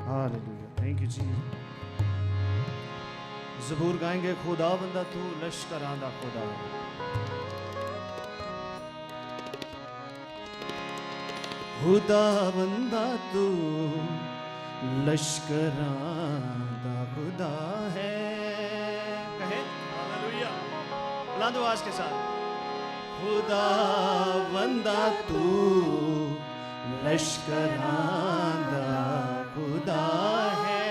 Hallelujah, thank you जी। ज़बूर गाएंगे, खुदा बंदा तू लश्करां दा खुदा। खुदा बंदा तू लश्करां दा खुदा है। कहे हालेलुया बुलंद आवाज के साथ। खुदा बंदा तू लश्करां दा खुदा है,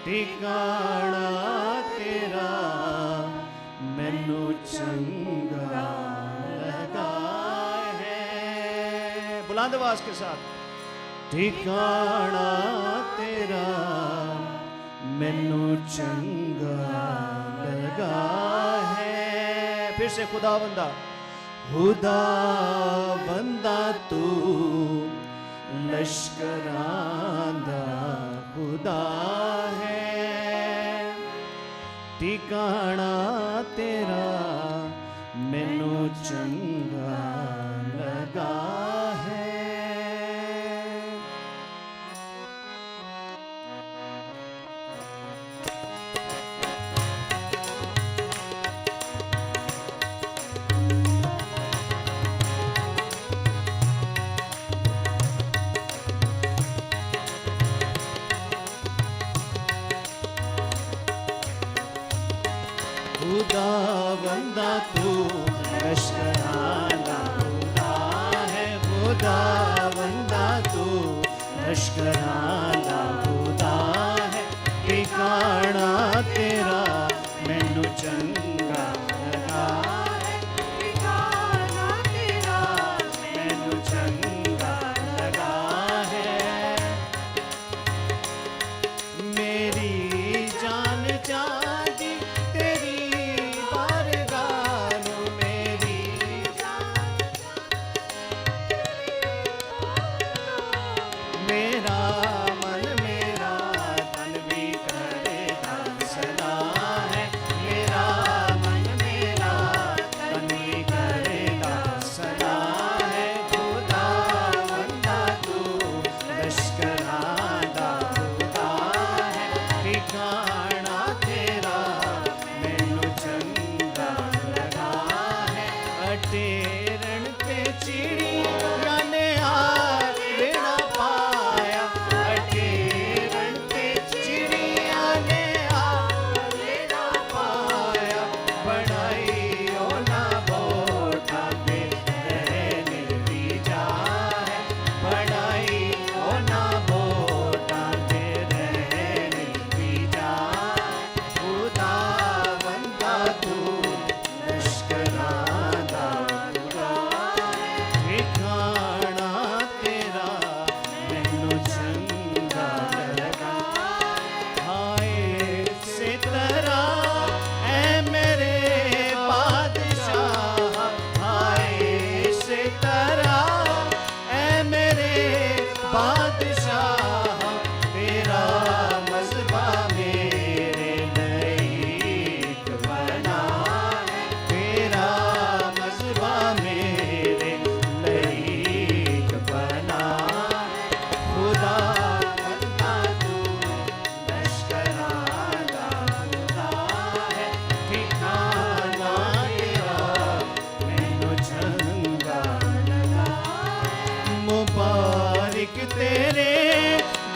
ठिकाना तेरा मैनू चंगा लगा है। बुलंद आवाज के साथ। ठिकाना तेरा मैनू चंगा लगा है। फिर से खुदा बंदा, खुदा बंदा तू लश्करां दा खुदा है, ठिकाना तेरा मैनू चंगा लगा है। खुदा बंदा तू लश्करां दा खुदा है, खुदा बंदा तू लश्करां दा खुदा है, ठिकाना तेरा मैनू चंगा लगा है, ठिकाना तेरा मैनू चंगा लगा है। मेरी जान चाहती मेरा मन मेरा तन भी करे सदा है, मेरा मन मेरा तन भी करे सदा है। खुदा बंदा तू लश्करां दा खुदा है, ठिकाना तेरा मैनू चंगा लगा है। अटेरन ते चिड़िया ने आ बेड़ा पाया, अटेरन ते चिड़िया ने आ बेड़ा पाया, बड़ाई ओना बोटा पे रहने भी जा है, बड़ाई ओना बोटा पे रहने भी जा। खुदा बंदा तू लश्करां दा खुदा है, ठिकाना तेरा मैनू चंगा लगा। हाय सितरा ऐ मेरे बादशाह, हाय सितरा ऐ मेरे बादशाह, तेरा मज़बा मेरे नईक बना है, तेरा मज़बा मेरे नईक बना है। खुदा बंदा तू लश्करां दा खुदा है, ठिकाना तेरा मैनू चंगा लगा है। मुबारक तेरे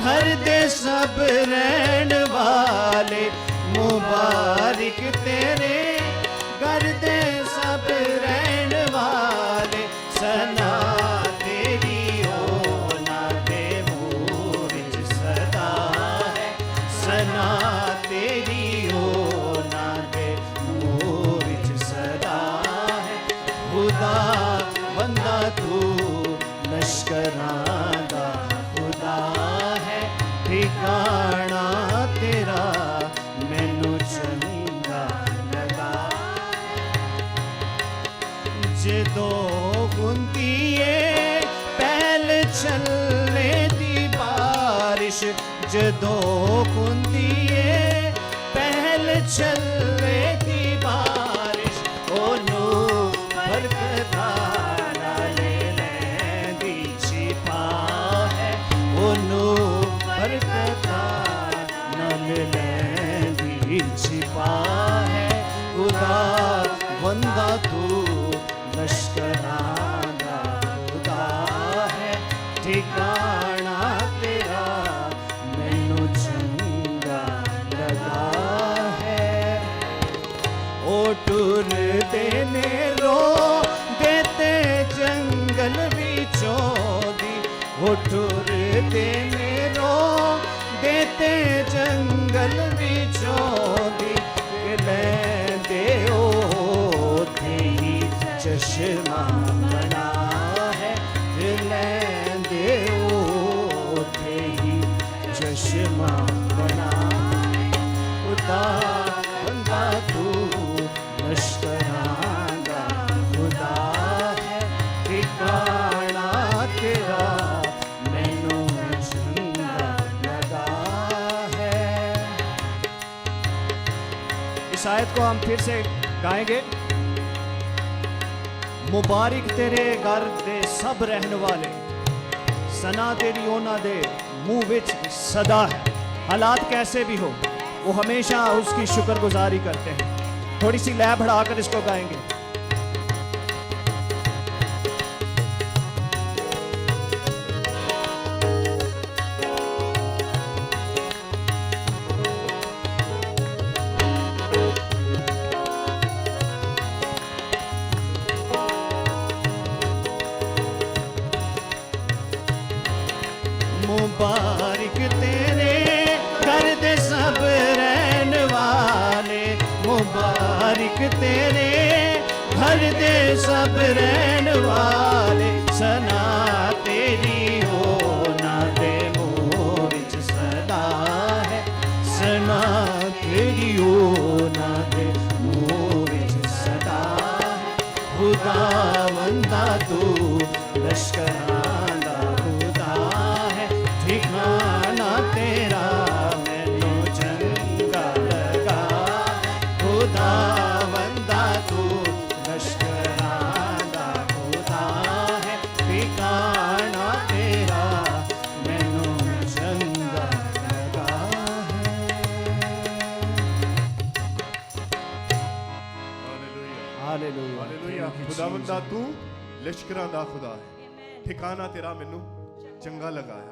घर दे सब रहन वाले, मुबारक तेरे घर दे सब रहन वाले, सना तेरी ओना दे मुँह विच सदा है, सना तेरी ओना दे मुँह विच सदा है। खुदा बंदा तू लश्करां दा खुदा है, ठिकाना तेरा मैनू चंगा लगा है। जदों हुंदी ए पहल चलने दी बारिश, जदों हुंदी ए पहल चलने दी बारिश, ओनू बरकतां नाल लैंदी छिपा है, ओनू ठिकाना तेरा मैनू चंगा लगा है। ओ टुरदे ने रो देते जंगल विचों दी, ओ टुरदे ने रो देते जंगल विचों दी, लैंदे ओथे ही चश्मा बना है, लैंदे ओथे ही चश्मा बना। खुदा बंदा तू लश्करां दा खुदा है, ठिकाना तेरा मैनू चंगा लगा है। इस आयत को हम फिर से गाएंगे। मुबारक तेरे घर दे सब रहने वाले, सना तेरी ओना दे मुंह विच सदा है। हालात कैसे भी हो वो हमेशा उसकी शुक्रगुजारी करते हैं। थोड़ी सी लय बढ़ाकर इसको गाएंगे। मुबारक तेरे घर दे सब रहने वाले, मुबारक तेरे घर दे सब रहने वाले, सना तेरी ओना दे मुंह विच सदा है, सना तेरी ओना दे मुंह विच सदा है। खुदा बंदा तू लश्करां दा खुदा है, ठिकाना तेरा मैनू चंगा लगा। खुदा बंदा तू लश्करां दा खुदा है, ठिकाना तेरा मैनू चंगा लगा है। Hallelujah hallelujah. खुदा बंदा तू लश्करां दा खुदा है, ठिकाना तेरा मैनू चंगा लगा है।